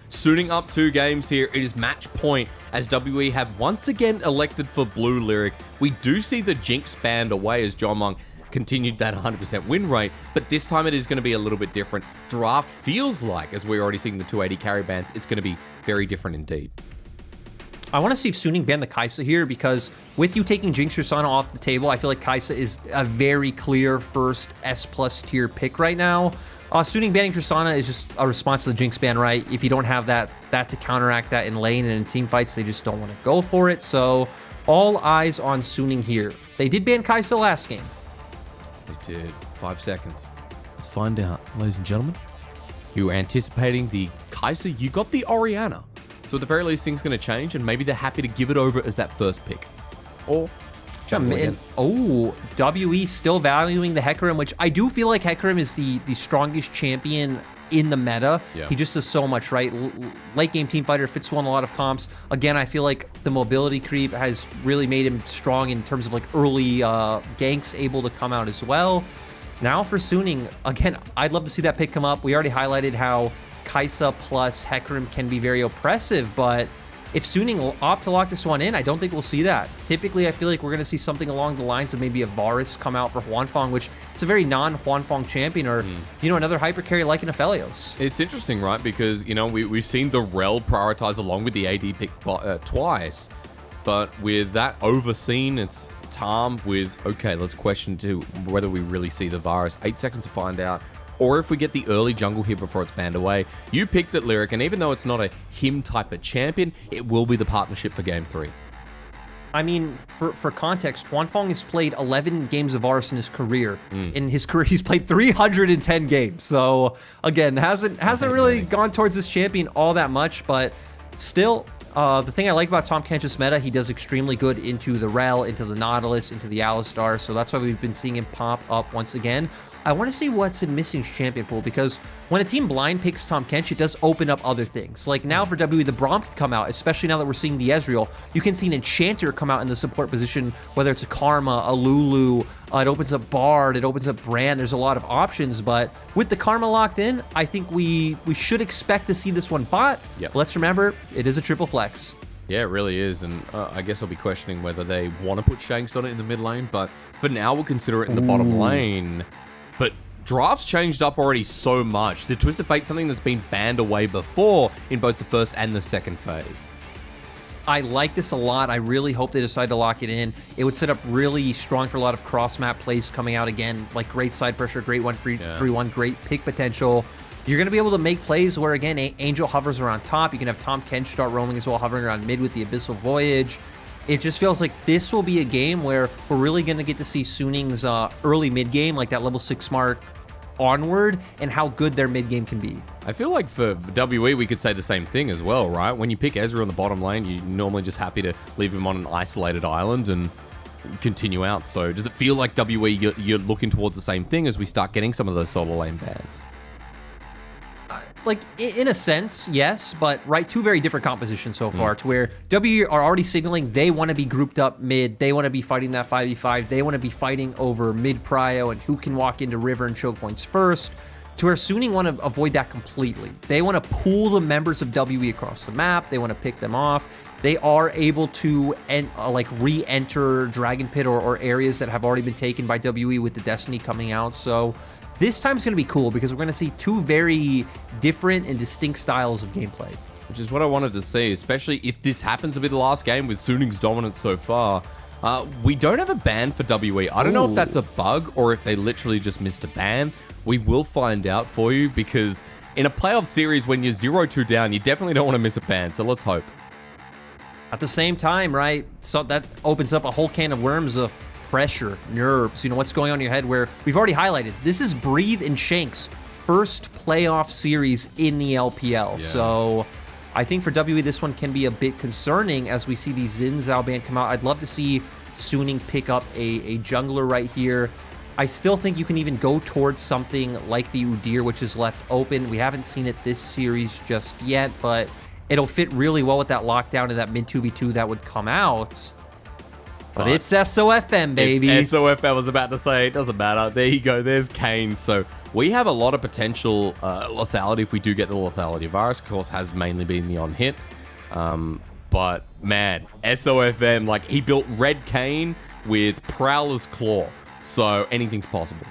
Suiting up 2 games here, it is match point as WE have once again elected for blue Lyric. We do see the Jinx banned away as John Mong continued that 100% win rate, but this time it is going to be a little bit different. Draft feels like, as we're already seeing the 280 carry bans, it's going to be very different indeed. I want to see if Suning ban the Kai'Sa here because with you taking Jinx Tristana off the table, I feel like Kai'Sa is a very clear first S+ tier pick right now. Suning banning Tristana is just a response to the Jinx ban, right? If you don't have that to counteract that in lane and in team fights, they just don't want to go for it. So all eyes on Suning here. They did ban Kai'Sa last game. They did. 5 seconds. Let's find out, ladies and gentlemen. You were anticipating the Kai'Sa, you got the Orianna. So at the very least, things going to change, and maybe they're happy to give it over as that first pick. Or WE still valuing the Hecarim, which I do feel like Hecarim is the strongest champion in the meta. Yeah. He just does so much, right? Late game team fighter, fits one a lot of comps. Again, I feel like the mobility creep has really made him strong in terms of like early ganks able to come out as well. Now for Suning, again, I'd love to see that pick come up. We already highlighted how Kai'Sa plus Hecarim can be very oppressive, but if Suning will opt to lock this one in, I don't think we'll see that. Typically, I feel like we're going to see something along the lines of maybe a Varus come out for Huanfeng, which it's a very non-Huanfeng champion, or, you know, another hyper carry like an Aphelios. It's interesting, right? Because, you know, we've seen the Rel prioritize along with the AD pick twice, but with that overseen, it's Tarm with, okay, let's question to whether we really see the Varus. 8 seconds to find out. Or if we get the early jungle here before it's banned away. You picked it, Lyric, and even though it's not a him type of champion, it will be the partnership for Game 3. I mean, for context, Huanfeng has played 11 games of Varus in his career. In his career, he's played 310 games. So, again, hasn't really gone towards this champion all that much, but still, the thing I like about Tahm Kench's meta, he does extremely good into the Rel, into the Nautilus, into the Alistar, so that's why we've been seeing him pop up once again. I want to see what's in Missing's champion pool, because when a team blind picks Tahm Kench, it does open up other things. Like now for WE, the Braum can come out, especially now that we're seeing the Ezreal. You can see an Enchanter come out in the support position, whether it's a Karma, a Lulu, it opens up Bard, it opens up Brand. There's a lot of options, but with the Karma locked in, I think we should expect to see this one bot. Yep. But let's remember, it is a triple flex. Yeah, it really is, and I guess I'll be questioning whether they want to put Shanks on it in the mid lane, but for now we'll consider it in the bottom lane. But drafts changed up already so much. The Twisted Fate, something that's been banned away before in both the first and the second phase. I like this a lot. I really hope they decide to lock it in. It would set up really strong for a lot of cross-map plays coming out again, like great side pressure, great 1-3-1, great pick potential. You're going to be able to make plays where, again, Angel hovers around top. You can have Tahm Kench start roaming as well, hovering around mid with the Abyssal Voyage. It just feels like this will be a game where we're really going to get to see Suning's early mid-game, like that level 6 mark onward, and how good their mid-game can be. I feel like for WE, we could say the same thing as well, right? When you pick Ezra on the bottom lane, you're normally just happy to leave him on an isolated island and continue out. So does it feel like WE, you're looking towards the same thing as we start getting some of those solo lane bans? Like, in a sense, yes, but right, two very different compositions so far, to where W are already signaling they want to be grouped up mid, they want to be fighting that 5v5, they want to be fighting over mid prio and who can walk into river and choke points first, to where Suning want to avoid that completely. They want to pool the members of WE across the map, they want to pick them off. They are able to like re-enter Dragon Pit or areas that have already been taken by WE with the Destiny coming out, so this time's going to be cool because we're going to see two very different and distinct styles of gameplay. Which is what I wanted to see, especially if this happens to be the last game with Suning's dominance so far. We don't have a ban for WE. I don't know if that's a bug or if they literally just missed a ban. We will find out for you because in a playoff series when you're 0-2 down, you definitely don't want to miss a ban, so let's hope. At the same time, right, so that opens up a whole can of worms of pressure, nerves, you know, what's going on in your head, where we've already highlighted, this is Breathe and Shanks' first playoff series in the LPL. Yeah. So I think for WE, this one can be a bit concerning as we see the Xin Zhao ban come out. I'd love to see Suning pick up a jungler right here. I still think you can even go towards something like the Udyr, which is left open. We haven't seen it this series just yet, but it'll fit really well with that lockdown and that mid 2v2 that would come out. But it's SOFM, baby. It's SOFM, I was about to say. It doesn't matter. There you go. There's Kane. So we have a lot of potential lethality if we do get the lethality. Varus, of course, has mainly been the on-hit. But, man, SOFM, like, he built Red Cane with Prowler's Claw. So, anything's possible.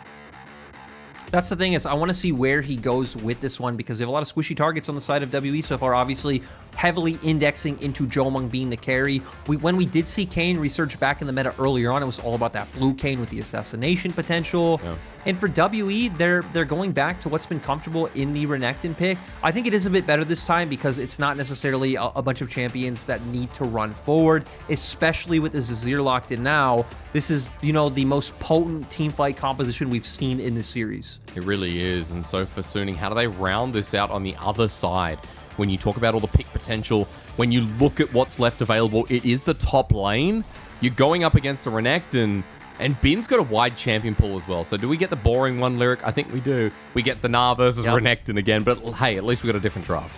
That's the thing is, I want to see where he goes with this one because they have a lot of squishy targets on the side of WE so far, obviously heavily indexing into Jomung being the carry. When we did see Kayn resurge back in the meta earlier on, it was all about that blue Kayn with the assassination potential. Yeah. And for WE, they're going back to what's been comfortable in the Renekton pick. I think it is a bit better this time because it's not necessarily a bunch of champions that need to run forward, especially with the Zazir locked in now. This is, you know, the most potent teamfight composition we've seen in this series. It really is. And so for Suning, how do they round this out on the other side? When you talk about all the pick potential, when you look at what's left available, it is the top lane. You're going up against the Renekton, and Bin's got a wide champion pool as well. So do we get the boring one, Lyric? I think we do. We get the Gnar versus Renekton again, but hey, at least we got a different draft.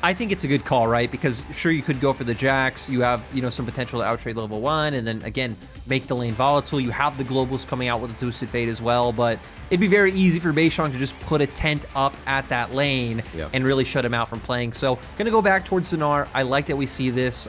I think it's a good call, right? Because sure, you could go for the Jax. You have, you know, some potential to outtrade level 1, and then again, make the lane volatile. You have the globals coming out with a Twisted Fate as well, but it'd be very easy for Beishang to just put a tent up at that lane and really shut him out from playing. So gonna go back towards Gnar. I like that we see this.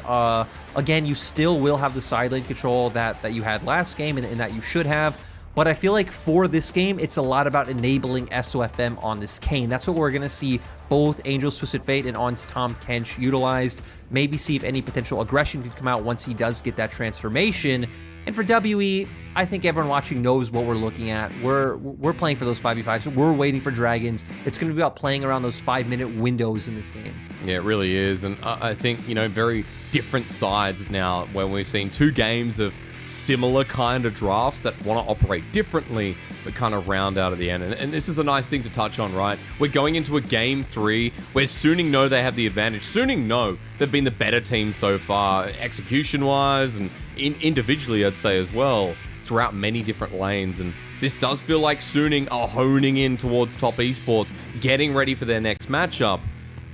Again, you still will have the side lane control that you had last game and that you should have. But I feel like for this game, it's a lot about enabling SOFM on this Kayn. That's what we're going to see both Angel's Twisted Fate and on Tahm Kench utilized. Maybe see if any potential aggression could come out once he does get that transformation. And for WE, I think everyone watching knows what we're looking at. We're playing for those 5v5s. We're waiting for dragons. It's going to be about playing around those 5-minute windows in this game. Yeah, it really is. And I think, you know, very different sides now when we've seen 2 games of similar kind of drafts that want to operate differently but kind of round out at the end. And this is a nice thing to touch on, right? We're going into a game 3 where Suning know they have the advantage. Suning know they've been the better team so far, execution-wise and individually, I'd say as well, throughout many different lanes. And this does feel like Suning are honing in towards top esports, getting ready for their next matchup.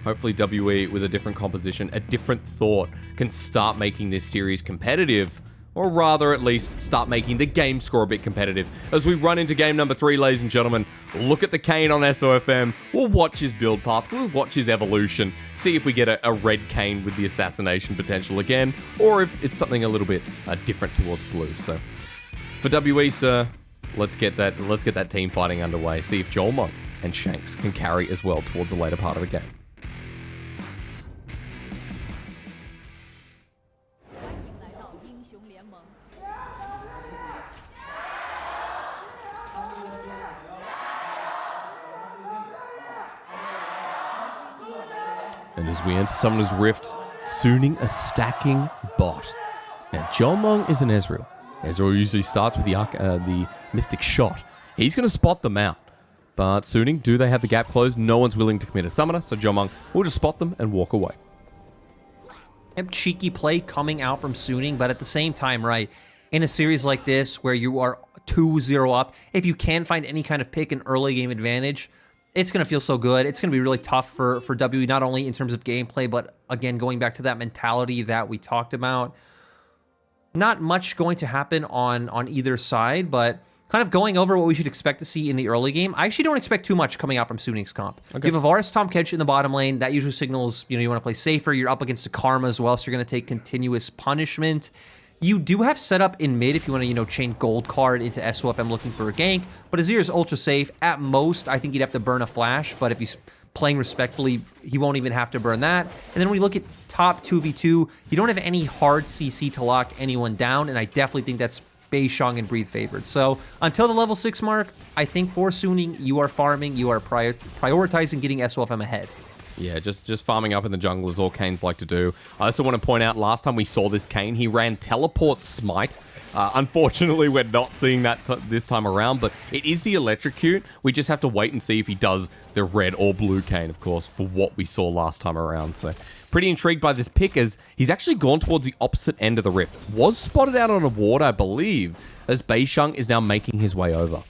Hopefully WE, with a different composition, a different thought, can start making this series competitive. Or rather, at least, start making the game score a bit competitive. As we run into game number 3, ladies and gentlemen, look at the Kayn on SOFM. We'll watch his build path. We'll watch his evolution. See if we get a red Kayn with the assassination potential again. Or if it's something a little bit different towards blue. So, for WE, sir, let's get that team fighting underway. See if Jolmon and Shanks can carry as well towards the later part of the game. And as we enter Summoner's Rift, Suning a stacking bot. Now, Jolmong is an Ezreal. Ezreal usually starts with the Mystic Shot. He's going to spot them out. But Suning, do they have the gap closed? No one's willing to commit a Summoner, so Jolmong will just spot them and walk away. Cheeky play coming out from Suning, but at the same time, right, in a series like this where you are 2-0 up, if you can find any kind of pick and early game advantage, it's going to feel so good. It's going to be really tough for WE, not only in terms of gameplay, but again, going back to that mentality that we talked about. Not much going to happen on either side, but kind of going over what we should expect to see in the early game. I actually don't expect too much coming out from Suning's comp. Okay. You have a Varus Tahm Kench in the bottom lane. That usually signals, you know, you want to play safer. You're up against a Karma as well, so you're going to take continuous punishment. You do have setup in mid if you want to, you know, chain gold card into SOFM looking for a gank, but Azir is ultra safe. At most, I think you'd have to burn a flash, but if he's playing respectfully, he won't even have to burn that. And then when we look at top 2v2, you don't have any hard CC to lock anyone down, and I definitely think that's Beishang and Breathe favored. So until the level 6 mark, I think for Suning, you are farming, you are prioritizing getting SOFM ahead. Yeah, just farming up in the jungle is all Kayn's like to do. I also want to point out, last time we saw this Kayn, he ran Teleport Smite. Unfortunately, we're not seeing that this time around, but it is the Electrocute. We just have to wait and see if he does the red or blue Kayn, of course, for what we saw last time around. So, pretty intrigued by this pick, as he's actually gone towards the opposite end of the rift. Was spotted out on a ward, I believe, as Beishang is now making his way over.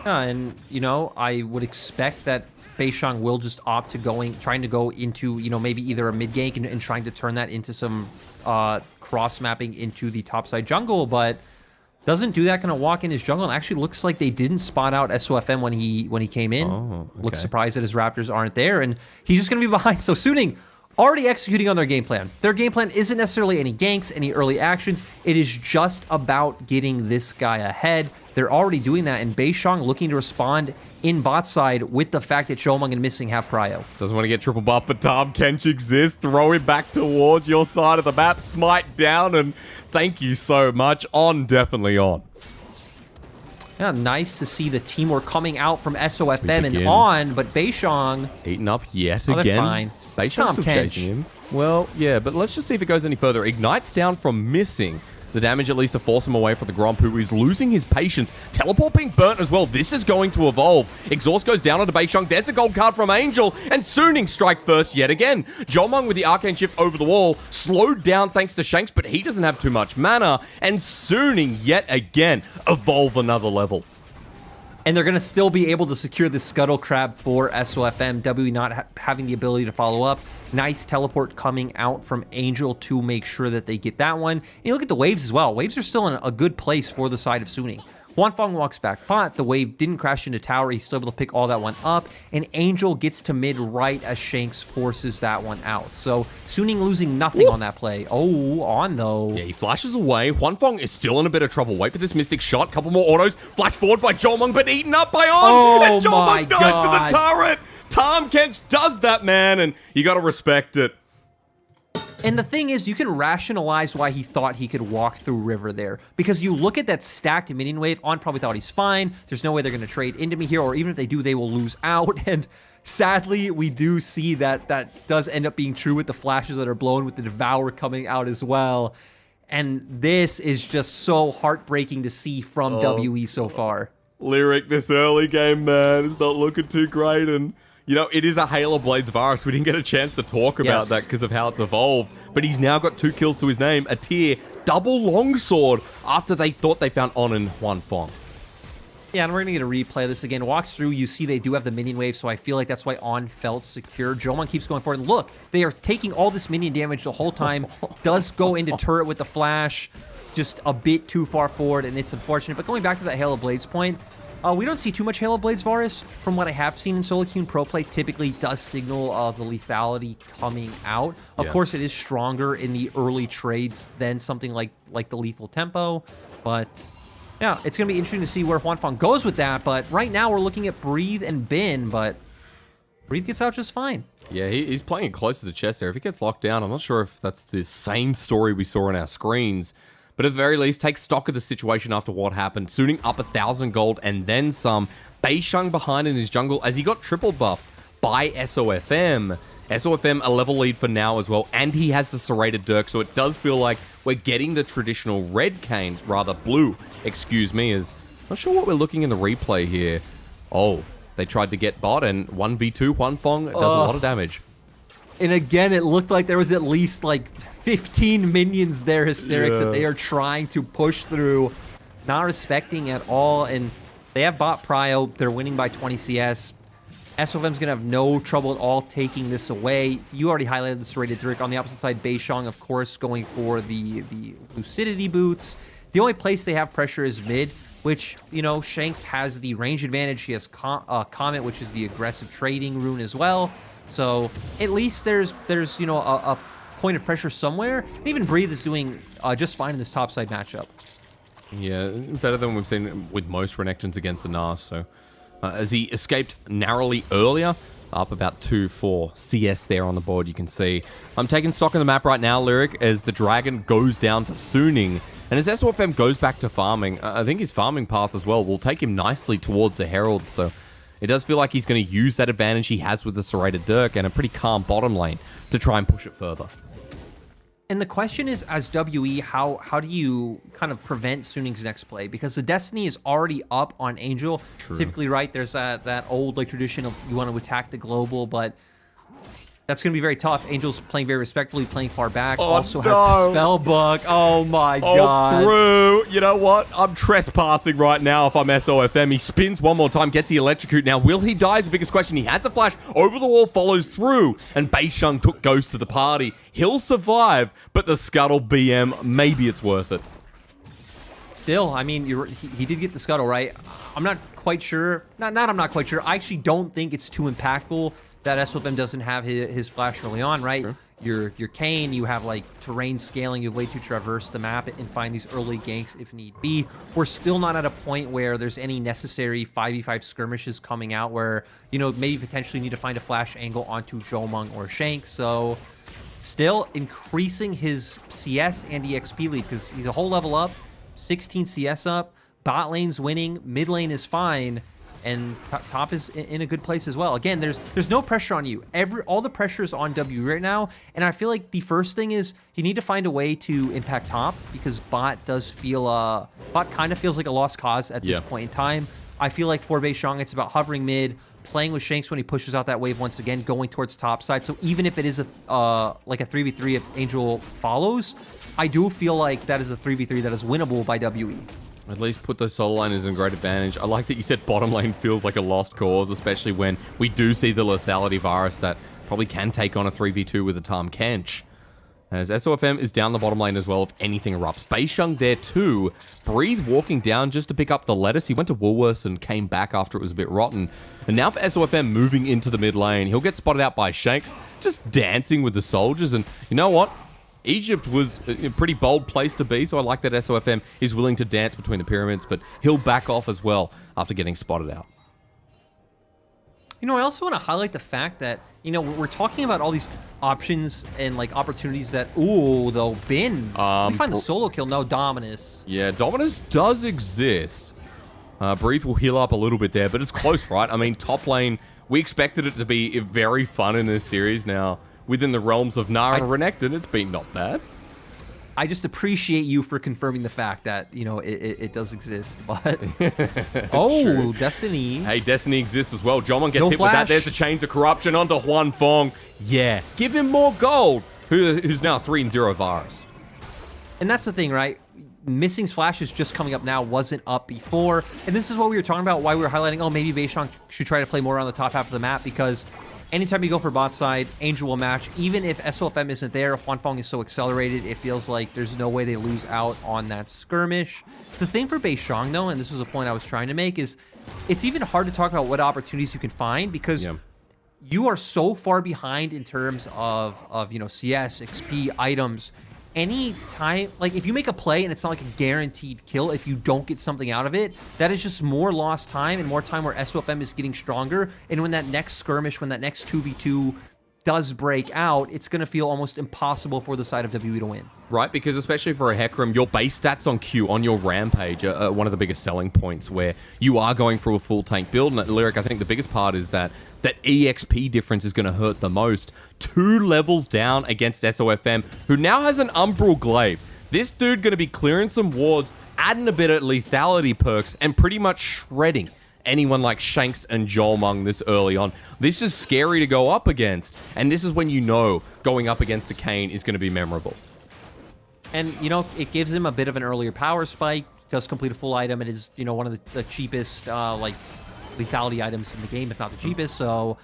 Yeah, and, you know, I would expect that Beishang will just opt to trying to go into, you know, maybe either a mid gank and trying to turn that into some cross mapping into the topside jungle. But Doesn't do that, gonna walk in his jungle, and actually looks like they didn't spot out SOFM when he came in. Oh, okay. Looks surprised that his Raptors aren't there, and he's just gonna be behind. So Suning already executing on their game plan. Their game plan isn't necessarily any ganks, any early actions. It is just about getting this guy ahead. They're already doing that, and Beishang looking to respond in bot side with the fact that Jomung and Missing have prio. Doesn't want to get triple buff, but Tom Kench exists. Throw him back towards your side of the map. Smite down, and thank you so much. On, definitely on. Yeah, nice to see the teamwork coming out from SOFM and on, but Beishang... Eaten up yet they're again. fine. Beishang's still chasing him. Well, yeah, but let's just see if it goes any further. Ignite's down from Missing. The damage at least to force him away from the Grand Poo. He's losing his patience. Teleport being burnt as well. This is going to evolve. Exhaust goes down onto Beishang. There's a gold card from Angel. And Suning strike first yet again. Jomung with the Arcane Shift over the wall. Slowed down thanks to Shanks, but he doesn't have too much mana. And Suning yet again evolve another level. And they're going to still be able to secure the Scuttle Crab for SOFM. W not having the ability to follow up. Nice teleport coming out from Angel to make sure that they get that one. And you look at the waves as well. Waves are still in a good place for the side of Suning. Huanfeng walks back bot. The wave didn't crash into tower. He's still able to pick all that one up. And Angel gets to mid right as Shanks forces that one out. So Suning losing nothing on that play. Oh, on though. Yeah, he flashes away. Huanfeng is still in a bit of trouble. Wait for this Mystic shot. Couple more autos. Flash forward by Jomung, but eaten up by On. Oh, and Jomung my dies God. to the turret. Tom Kench does that, man, and you got to respect it. And the thing is, you can rationalize why he thought he could walk through River there. Because you look at that stacked minion wave, On probably thought he's fine. There's no way they're going to trade into me here, or even if they do, they will lose out. And sadly, we do see that that does end up being true with the flashes that are blown, with the Devour coming out as well. And this is just so heartbreaking to see from WE so far. Lyric, this early game, man, it's not looking too great, and... You know, it is a Hail of Blades Varus. We didn't get a chance to talk about that because of how it's evolved. But he's now got 2 kills to his name. A tier double longsword after they thought they found On and Huanfeng. Yeah, and we're going to get a replay of this again. Walks through, you see they do have the minion wave, so I feel like that's why On felt secure. Jomung keeps going forward. And look, they are taking all this minion damage the whole time. Does go into turret with the flash. Just a bit too far forward, and it's unfortunate. But going back to that Hail of Blades point, we don't see too much Hail of Blades Varus. From what I have seen in solo queue and pro play, typically does signal the lethality coming out. Of course, it is stronger in the early trades than something like the lethal tempo. But yeah, it's going to be interesting to see where Huanfeng goes with that. But right now, we're looking at Breathe and Bin, but Breathe gets out just fine. Yeah, he's playing it close to the chest there. If he gets locked down, I'm not sure if that's the same story we saw on our screens. But at the very least, take stock of the situation after what happened. Suning up 1,000 gold and then some. Beishang behind in his jungle as he got triple buff by SOFM. SOFM a level lead for now as well, and he has the serrated Dirk, so it does feel like we're getting the traditional red canes, rather blue, excuse me, as not sure what we're looking in the replay here. Oh, they tried to get bot, and 1v2 Huanfeng does a lot of damage. And again, it looked like there was at least like 15 minions there, Hysterics, that they are trying to push through, not respecting at all. And they have bot prio. They're winning by 20 CS. SOFM's going to have no trouble at all taking this away. You already highlighted the serrated Dirk. On the opposite side, Beishang, of course, going for the Lucidity boots. The only place they have pressure is mid, which, you know, Shanks has the range advantage. He has Comet, which is the aggressive trading rune as well. So at least there's you know, a point of pressure somewhere. And even Breathe is doing just fine in this topside matchup. Yeah, better than we've seen with most Renekton's against the Nas. So as he escaped narrowly earlier, up about 2-4 CS there on the board, you can see. I'm taking stock of the map right now, Lyric, as the Dragon goes down to Suning. And as SOFM goes back to farming, I think his farming path as well will take him nicely towards the Herald. So it does feel like he's going to use that advantage he has with the serrated Dirk and a pretty calm bottom lane to try and push it further. And the question is, as WE, how do you kind of prevent Suning's next play? Because the Destiny is already up on Angel. True. Typically, right, there's that old like tradition of you want to attack the global, but that's going to be very tough. Angel's playing very respectfully, playing far back. Also has the spell book. Oh my god. Through. You know what? I'm trespassing right now if I'm SOFM. He spins one more time, gets the electrocute. Now, will he die is the biggest question. He has a flash. Over the wall, follows through. And Beishang took Ghost to the party. He'll survive, but the Scuttle BM, maybe it's worth it. Still, I mean, he did get the scuttle, right? I'm not quite sure. I'm not quite sure. I actually don't think it's too impactful that SOFM doesn't have his flash early on, right? Sure. You're Kane, you have like terrain scaling, you have way to traverse the map and find these early ganks if need be. We're still not at a point where there's any necessary 5v5 skirmishes coming out where, you know, maybe potentially need to find a flash angle onto Jomung or Shank. So still increasing his CS and EXP lead because he's a whole level up, 16 CS up, bot lane's winning, mid lane is fine, and top is in a good place as well. Again, there's no pressure on you. All the pressure is on W right now, and I feel like the first thing is you need to find a way to impact top because bot does feel bot kind of feels like a lost cause at this point in time. I feel like for Beishang, it's about hovering mid, playing with Shanks when he pushes out that wave once again, going towards top side. So even if it is like a 3v3 if Angel follows, I do feel like that is a 3v3 that is winnable by WE. At least put those solo liners in great advantage. I like that you said bottom lane feels like a lost cause, especially when we do see the lethality virus that probably can take on a 3v2 with a Tahm Kench. As SOFM is down the bottom lane as well if anything erupts. Beishang there too. Breathe walking down just to pick up the lettuce. He went to Woolworths and came back after it was a bit rotten. And now for SOFM moving into the mid lane, he'll get spotted out by Shanks, just dancing with the soldiers. And you know what? Egypt was a pretty bold place to be, so I like that SOFM is willing to dance between the pyramids, but he'll back off as well after getting spotted out. You know, I also want to highlight the fact that, you know, we're talking about all these options and, like, opportunities that, ooh, though, Bin. We find the solo kill, no Dominus. Yeah, Dominus does exist. Breathe will heal up a little bit there, but it's close, right? I mean, top lane, we expected it to be very fun in this series now. Within the realms of Nara and Renekton, it's been not bad. I just appreciate you for confirming the fact that, you know, it does exist, but... oh, True. Destiny. Hey, Destiny exists as well. Jomon gets hit with that. There's the Chains of Corruption onto Huanfeng. Yeah, give him more gold. Who's now 3-0 Varus. And that's the thing, right? Missing's flash is just coming up now, wasn't up before. And this is what we were talking about, why we were highlighting, oh, maybe Beishang should try to play more on the top half of the map, because anytime you go for bot side, Angel will match. Even if SOFM isn't there, Huanfeng is so accelerated, it feels like there's no way they lose out on that skirmish. The thing for Beishang, though, and this was a point I was trying to make, is it's even hard to talk about what opportunities you can find because you are so far behind in terms of you know, CS, XP, items. Any time, like if you make a play and it's not like a guaranteed kill, if you don't get something out of it, that is just more lost time and more time where SOFM is getting stronger. And when that next skirmish, when that next 2v2 does break out, it's going to feel almost impossible for the side of WE to win. Right, because especially for a Hecarim, your base stats on Q on your Rampage are one of the biggest selling points where you are going through a full tank build. And at Lyric, I think the biggest part is that EXP difference is going to hurt the most. 2 levels down against SOFM, who now has an Umbral Glaive. This dude going to be clearing some wards, adding a bit of lethality perks, and pretty much shredding anyone like Shanks and Jolmung this early on. This is scary to go up against, and this is when you know going up against a Kayn is going to be memorable. And, you know, it gives him a bit of an earlier power spike, does complete a full item. It is, you know, one of the cheapest, like, lethality items in the game, if not the cheapest, so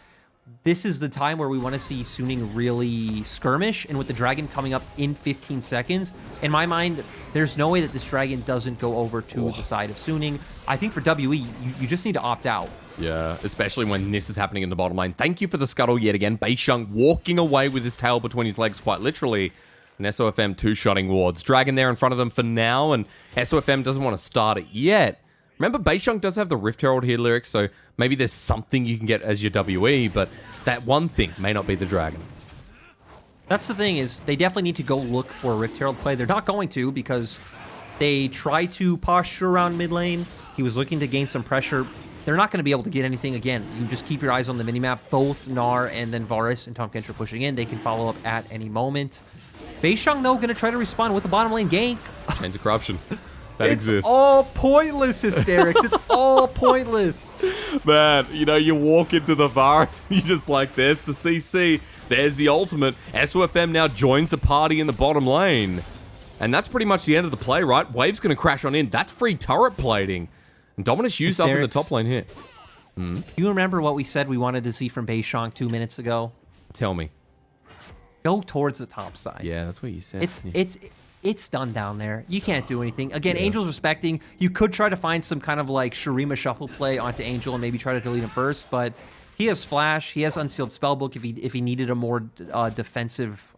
this is the time where we want to see Suning really skirmish, and with the dragon coming up in 15 seconds, in my mind, there's no way that this dragon doesn't go over to the side of Suning. I think for WE, you just need to opt out. Yeah, especially when this is happening in the bottom lane. Thank you for the scuttle yet again. Beishang walking away with his tail between his legs, quite literally. And SOFM two-shotting wards. Dragon there in front of them for now, and SOFM doesn't want to start it yet. Remember, Beishang does have the Rift Herald here, Lyric, so maybe there's something you can get as your WE, but that one thing may not be the dragon. That's the thing, is they definitely need to go look for a Rift Herald play. They're not going to, because they try to posture around mid lane. He was looking to gain some pressure. They're not going to be able to get anything again. You just keep your eyes on the minimap. Both Gnar and then Varus and Tahm Kench are pushing in. They can follow up at any moment. Beishang, though, going to try to respond with a bottom lane gank. Chains of Corruption. That exists. It's all pointless, Hysterics. It's all pointless. Man, you know, you walk into the Varus and you're just like, there's the CC. There's the ultimate. SOFM now joins the party in the bottom lane. And that's pretty much the end of the play, right? Wave's going to crash on in. That's free turret plating. And Dominus used up in the top lane here. You remember what we said we wanted to see from Beishang 2 minutes ago? Tell me. Go towards the top side. Yeah, that's what you said. It's done down there. You can't do anything. Again, Angel's respecting. You could try to find some kind of like Shurima shuffle play onto Angel and maybe try to delete him first, but he has Flash. He has Unsealed Spellbook if he needed a more defensive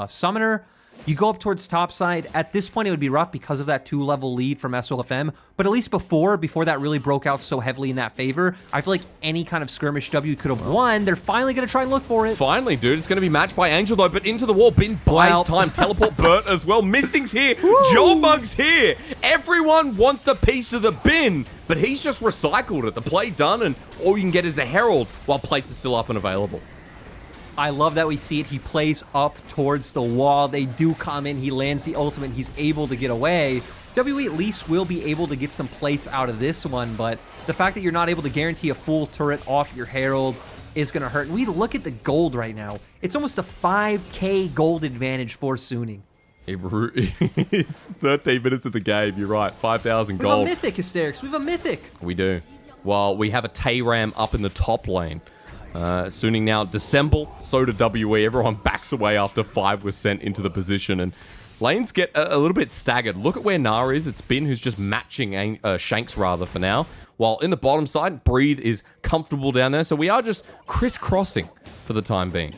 summoner. You go up towards top side. At this point, it would be rough because of that 2-level lead from SOFM. But at least before that really broke out so heavily in that favor, I feel like any kind of skirmish W could have won. They're finally going to try and look for it. Finally, dude. It's going to be matched by Angel, though. But into the wall. Bin buys time. Teleport Burt as well. Missing's here. Jolmug's here. Everyone wants a piece of the bin. But he's just recycled it. The play done, and all you can get is the Herald while plates are still up and available. I love that we see it. He plays up towards the wall. They do come in. He lands the ultimate. He's able to get away. WE at least will be able to get some plates out of this one, but the fact that you're not able to guarantee a full turret off your Herald is going to hurt. And we look at the gold right now. It's almost a 5k gold advantage for Suning. It's 13 minutes of the game. You're right. 5,000 gold. We have a Mythic, Hysterics. We have a Mythic. We do. Well, we have a Tay-Ram up in the top lane. Suning now dissemble, so did WE. Everyone backs away after 5 was sent into the position, and lanes get a little bit staggered. Look at where Nara is. It's Bin who's just matching Shanks, rather, for now. While in the bottom side, Breathe is comfortable down there, so we are just crisscrossing for the time being.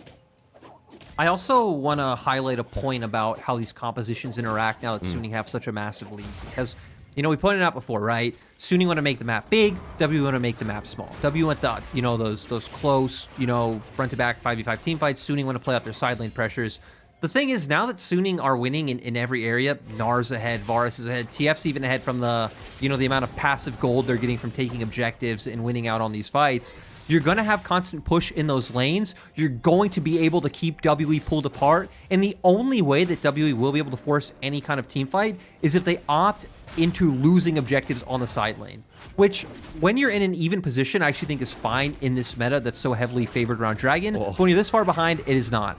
I also want to highlight a point about how these compositions interact now that Suning have such a massive lead, because you know, we pointed out before, right? Suning want to make the map big, W want to make the map small. W want the, you know, those close, you know, front to back 5v5 team fights. Suning want to play out their side lane pressures. The thing is, now that Suning are winning in every area, Nar's ahead, Varus is ahead, TF's even ahead from the, you know, the amount of passive gold they're getting from taking objectives and winning out on these fights. You're going to have constant push in those lanes. You're going to be able to keep WE pulled apart. And the only way that WE will be able to force any kind of team fight is if they opt into losing objectives on the side lane. Which, when you're in an even position, I actually think is fine in this meta that's so heavily favored around Dragon. But when you're this far behind, it is not.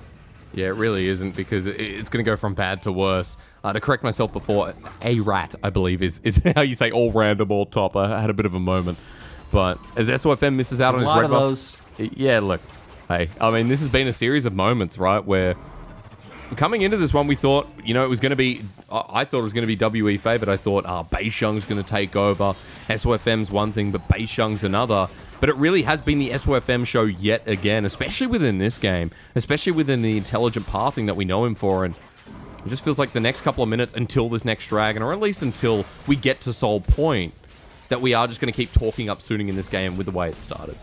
Yeah, it really isn't, because it's going to go from bad to worse. To correct myself before, A-Rat, I believe, is how you say all random, all top. I had a bit of a moment. But as SOFM misses out on his red buff... A lot of those. Yeah, look. Hey, I mean, this has been a series of moments, right, where coming into this one, we thought, you know, it was going to be... I thought it was going to be WE favored. I thought, Beisheng's going to take over. SOFM's one thing, but Beisheng's another. But it really has been the SOFM show yet again, especially within this game, especially within the intelligent pathing that we know him for. And it just feels like the next couple of minutes until this next dragon, or at least until we get to Soul Point, that we are just going to keep talking up Suning in this game with the way it started.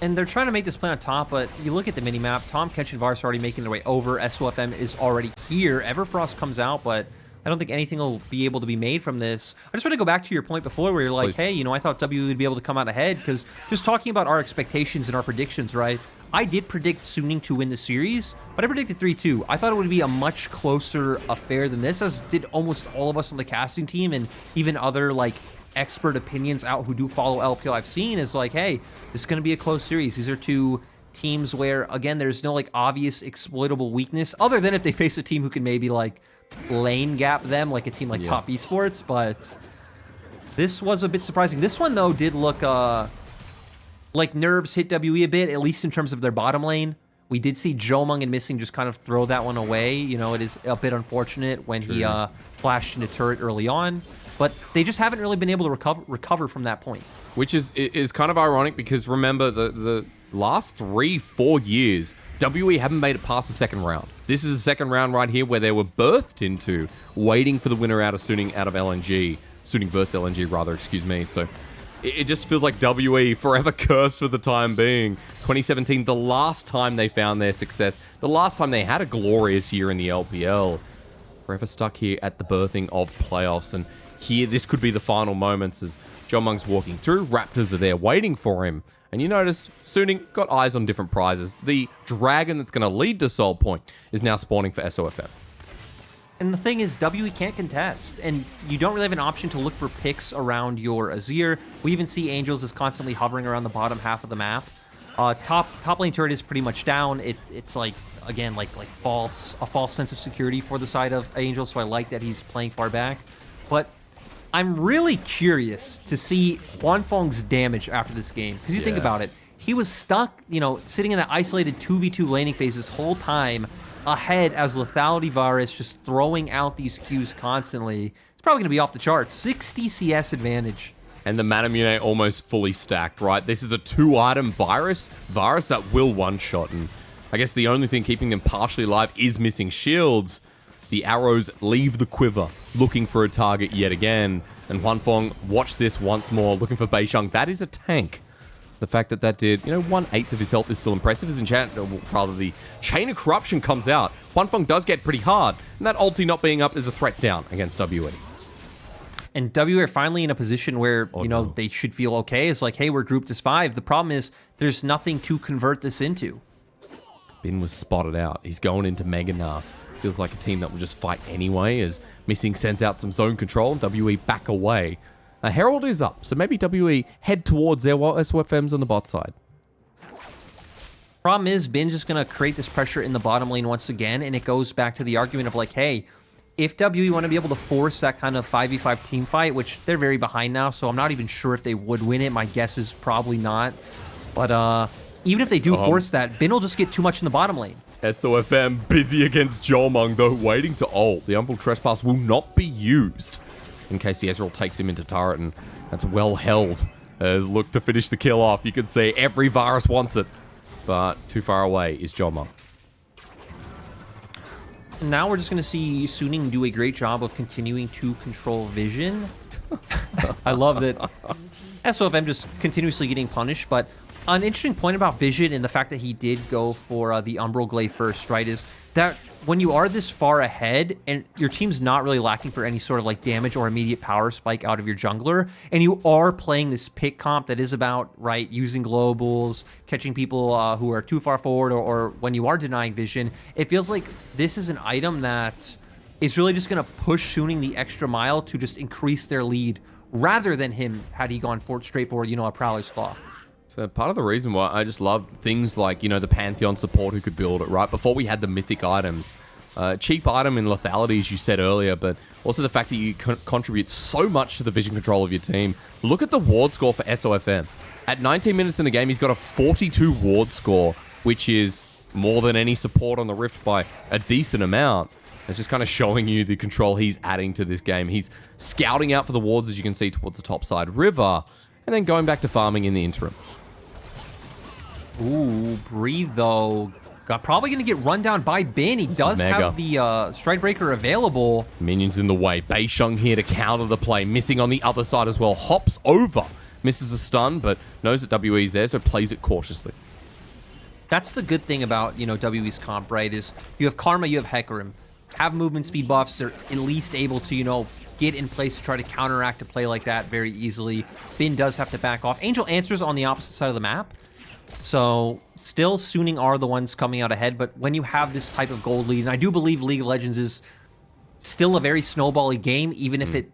And they're trying to make this play on top, but you look at the minimap, Tom, Kench, and Varus are already making their way over. SOFM is already here. Everfrost comes out, but I don't think anything will be able to be made from this. I just want to go back to your point before where you're like, hey, you know, I thought W would be able to come out ahead, because just talking about our expectations and our predictions, right? I did predict Suning to win the series, but I predicted 3-2. I thought it would be a much closer affair than this, as did almost all of us on the casting team, and even other, like, expert opinions out who do follow LPL I've seen is like, hey, this is going to be a close series. These are two teams where, again, there's no, like, obvious exploitable weakness, other than if they face a team who can maybe, like, lane gap them, like a team like Top Esports, but this was a bit surprising. This one, though, did look like nerves hit WE a bit, at least in terms of their bottom lane. We did see Jomung and Missing just kind of throw that one away. You know, it is a bit unfortunate when he flashed into turret early on, but they just haven't really been able to recover from that point. Which is kind of ironic, because remember, the last 3-4 years, WE haven't made it past the second round. This is the second round right here where they were birthed into, waiting for the winner out of Suning out of LNG. Suning versus LNG, rather, excuse me. So it just feels like WE forever cursed for the time being. 2017, the last time they found their success, the last time they had a glorious year in the LPL. Forever stuck here at the birthing of playoffs. And here, this could be the final moments as Jomung's walking through. Raptors are there waiting for him. And you notice Suning got eyes on different prizes. The dragon that's going to lead to Soul Point is now spawning for SOFM. And the thing is, WE can't contest, and you don't really have an option to look for picks around your Azir. We even see Angels is constantly hovering around the bottom half of the map. Top lane turret is pretty much down. It's like, again, like a false sense of security for the side of Angels, so I like that he's playing far back. But I'm really curious to see Huanfeng's damage after this game, because you think about it. he was stuck, you know, sitting in that isolated 2v2 laning phase this whole time, ahead as Lethality Virus just throwing out these Qs constantly. It's probably going to be off the charts. 60 CS advantage. And the Manamune almost fully stacked, right? This is a 2-item virus that will one-shot. And I guess the only thing keeping them partially alive is missing shields. The arrows leave the quiver, looking for a target yet again. And Huanfeng, watch this once more, looking for Beisheng. That is a tank. The fact that did, you know, 1/8 of his health is still impressive. As the Chain of Corruption comes out, Huanfeng does get pretty hard. And that ulti not being up is a threat down against WE. And WE are finally in a position where, they should feel okay. It's like, hey, we're grouped as 5. The problem is there's nothing to convert this into. Bin was spotted out. He's going into Mega Gnar. Feels like a team that will just fight anyway, as Missing sends out some zone control and WE back away. Herald is up, so maybe WE head towards their while SOFM's on the bot side. Problem is, Bin's just going to create this pressure in the bottom lane once again, and it goes back to the argument of like, hey, if WE want to be able to force that kind of 5v5 team fight, which they're very behind now, so I'm not even sure if they would win it. My guess is probably not. But even if they do force that, Bin will just get too much in the bottom lane. SOFM busy against Jolmung, though, waiting to ult. The Umbral Trespass will not be used in case the Ezreal takes him into turret, and that's well held. As look to finish the kill off. You can see every virus wants it, but too far away is Jolmung. Now we're just going to see Suning do a great job of continuing to control vision. I love that SOFM just continuously getting punished, but an interesting point about Vision and the fact that he did go for the Umbral Glaive first, right, is that when you are this far ahead and your team's not really lacking for any sort of like damage or immediate power spike out of your jungler, and you are playing this pick comp that is about, right, using globals, catching people who are too far forward, or when you are denying vision, it feels like this is an item that is really just going to push Suning the extra mile to just increase their lead rather than him had he gone straight forward, a Prowler's Claw. So part of the reason why I just love things like, the Pantheon support who could build it, right? Before we had the mythic items. Cheap item in lethality, as you said earlier, but also the fact that you contribute so much to the vision control of your team. Look at the ward score for SOFM. At 19 minutes in the game, he's got a 42 ward score, which is more than any support on the Rift by a decent amount. It's just kind of showing you the control he's adding to this game. He's scouting out for the wards, as you can see, towards the top side river, and then going back to farming in the interim. Ooh, Breathe, though. Probably going to get run down by Bin. He does have the Stride Breaker available. Minions in the way. Beisheng here to counter the play. Missing on the other side as well. Hops over. Misses a stun, but knows that WE's there, so plays it cautiously. That's the good thing about, WE's comp, right, is you have Karma, you have Hecarim. Have movement speed buffs. They're at least able to, get in place to try to counteract a play like that very easily. Bin does have to back off. Angel answers on the opposite side of the map. So, still, Suning are the ones coming out ahead, but when you have this type of gold lead, and I do believe League of Legends is still a very snowbally game, even if it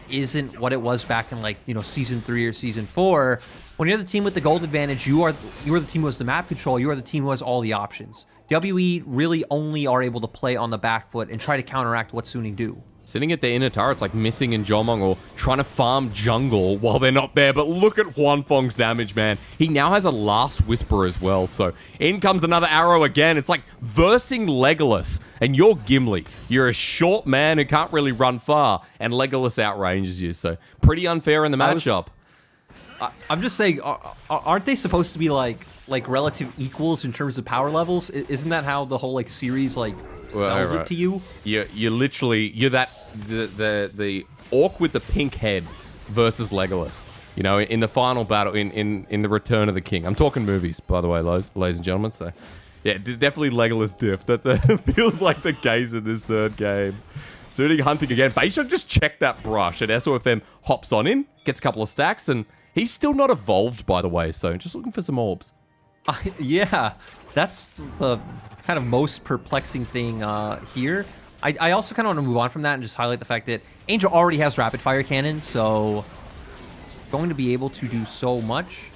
isn't what it was back in, Season 3 or Season 4, when you're the team with the gold advantage, you are the team who has the map control, you are the team who has all the options. WE really only are able to play on the back foot and try to counteract what Suning do. Sitting at the inner turrets like Missing and Jolmung, or trying to farm jungle while they're not there. But look at Huanfeng's damage, man. He now has a Last Whisper as well. So in comes another arrow again. It's like versing Legolas. And you're Gimli. You're a short man who can't really run far. And Legolas outranges you. So pretty unfair in the matchup. I'm just saying, aren't they supposed to be like relative equals in terms of power levels? Isn't that how the whole series sells it to you? You're literally the orc with the pink head versus Legolas. In the final battle in the Return of the King. I'm talking movies, by the way, ladies and gentlemen. So yeah, definitely Legolas diff. That feels like the case in this third game. Suning hunting again. Beisheng just checked that brush, and SOFM hops on in, gets a couple of stacks, and he's still not evolved, by the way. So just looking for some orbs. Yeah, that's the kind of most perplexing thing here. I also kind of want to move on from that and just highlight the fact that Angel already has rapid fire cannons, so going to be able to do so much.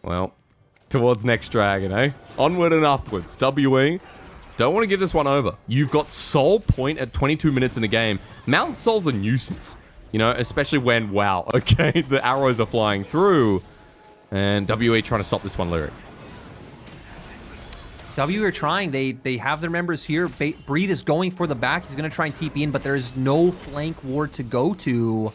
Well, towards next dragon, eh? Onward and upwards. WE, don't want to give this one over. You've got Soul Point at 22 minutes in the game. Mount Soul's a nuisance, especially when, wow, okay, the arrows are flying through. And WE trying to stop this one, Lyric. W are trying. They have their members here. Breed is going for the back. He's going to try and TP in, but there is no flank ward to go to.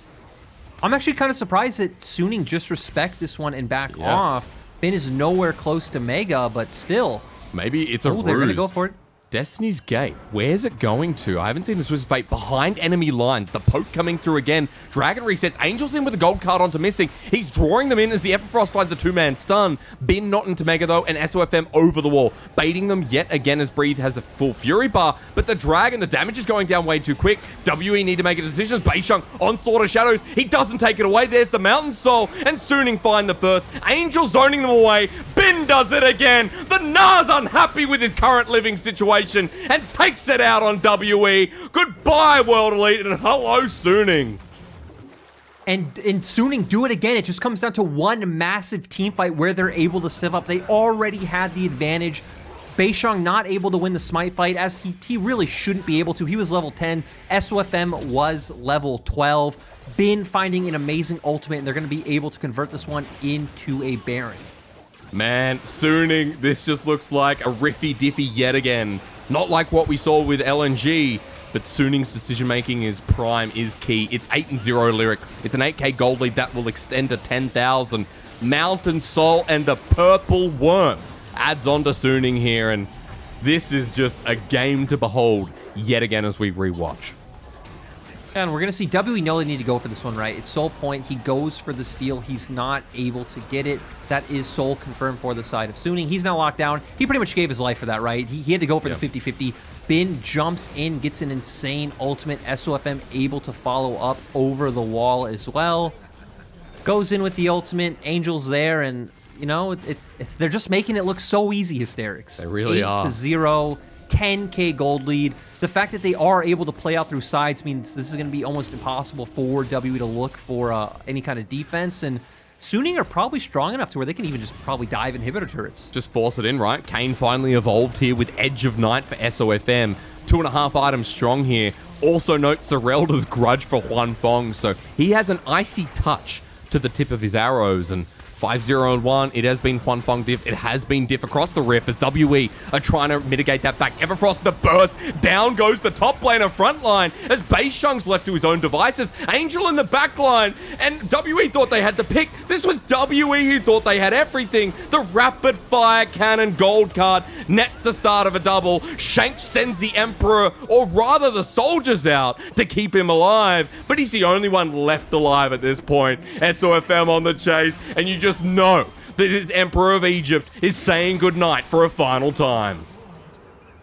I'm actually kind of surprised that Suning just respect this one and back off. Bin is nowhere close to Mega, but still. Maybe it's a ruse. They're going to go for it. Destiny's Gate. Where's it going to? I haven't seen this Twisted Fate behind enemy lines. The poke coming through again. Dragon resets. Angel's in with a gold card onto Missing. He's drawing them in as the Everfrost finds a two-man stun. Bin not into Mega though, and SOFM over the wall. Baiting them yet again as Breathe has a full Fury bar, but the Dragon, the damage is going down way too quick. WE need to make a decision. Beisheng on Sword of Shadows. He doesn't take it away. There's the Mountain Soul, and Suning find the first. Angel zoning them away. Bin does it again. The Na's unhappy with his current living situation and takes it out on WE. Goodbye, World Elite, and hello, Suning. And Suning do it again. It just comes down to one massive team fight where they're able to step up. They already had the advantage. Beisheng not able to win the Smite fight, as he really shouldn't be able to. He was level 10. SOFM was level 12. Bin finding an amazing ultimate, and they're going to be able to convert this one into a Baron. Man, Suning, this just looks like a riffy-diffy yet again. Not like what we saw with LNG, but Suning's decision-making is prime, is key. It's 8-0 Lyric. It's an 8k gold lead that will extend to 10,000. Mountain Soul and the Purple Worm adds on to Suning here, and this is just a game to behold yet again as we rewatch. And we're going to see WE know they need to go for this one, right? It's Soul Point. He goes for the steal. He's not able to get it. That is Soul confirmed for the side of Suning. He's now locked down. He pretty much gave his life for that, right? He had to go for the 50-50. Bin jumps in, gets an insane ultimate. SOFM able to follow up over the wall as well. Goes in with the ultimate. Angel's there, and, you know, they're just making it look so easy, Hysterics. They really are. 8-0. 10k gold lead. The fact that they are able to play out through sides means this is going to be almost impossible for WE to look for any kind of defense, and Suning are probably strong enough to where they can even just probably dive inhibitor turrets. Just force it in, right? Kane finally evolved here with Edge of Night for SOFM. 2.5 items strong here. Also note Serelda's grudge for Huan Fong, so he has an icy touch to the tip of his arrows, and 5-0-1, it has been Huan Fong diff. It has been diff across the riff as WE are trying to mitigate that back. Everfrost the burst. Down goes the top laner front line as Beisheng's left to his own devices. Angel in the back line, and WE thought they had the pick. This was WE who thought they had everything. The rapid fire cannon gold card nets the start of a double. Shank sends the Emperor, or rather the soldiers, out to keep him alive, but he's the only one left alive at this point. SOFM on the chase, and you just know that his Emperor of Egypt is saying goodnight for a final time.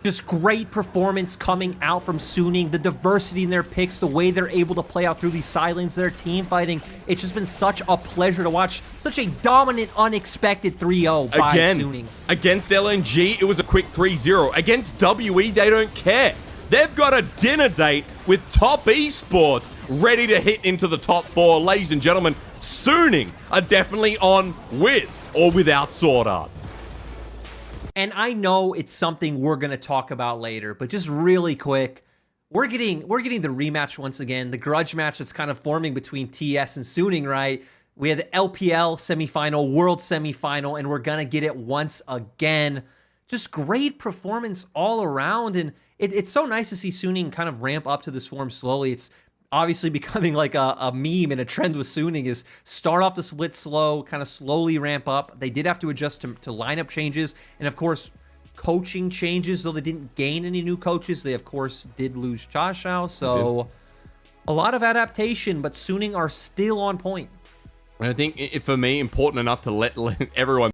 Just great performance coming out from Suning, the diversity in their picks, the way they're able to play out through these sidelines, their team fighting. It's just been such a pleasure to watch. Such a dominant, unexpected 3-0 by Suning. Against LNG, it was a quick 3-0. Against WE, they don't care. They've got a dinner date with top esports ready to hit into the top 4. Ladies and gentlemen, Suning are definitely on with or without Sword Art. And I know it's something we're going to talk about later, but just really quick, we're getting the rematch once again, the grudge match that's kind of forming between TS and Suning, right? We had the LPL semifinal, World semifinal, and we're going to get it once again. Just great performance all around, and it's so nice to see Suning kind of ramp up to this form slowly. It's obviously becoming like a meme and a trend with Suning is start off the split slow, kind of slowly ramp up. They did have to adjust to lineup changes, and of course, coaching changes. Though they didn't gain any new coaches, they of course did lose Chashao, so a lot of adaptation, but Suning are still on point. And I think, for me, important enough to let everyone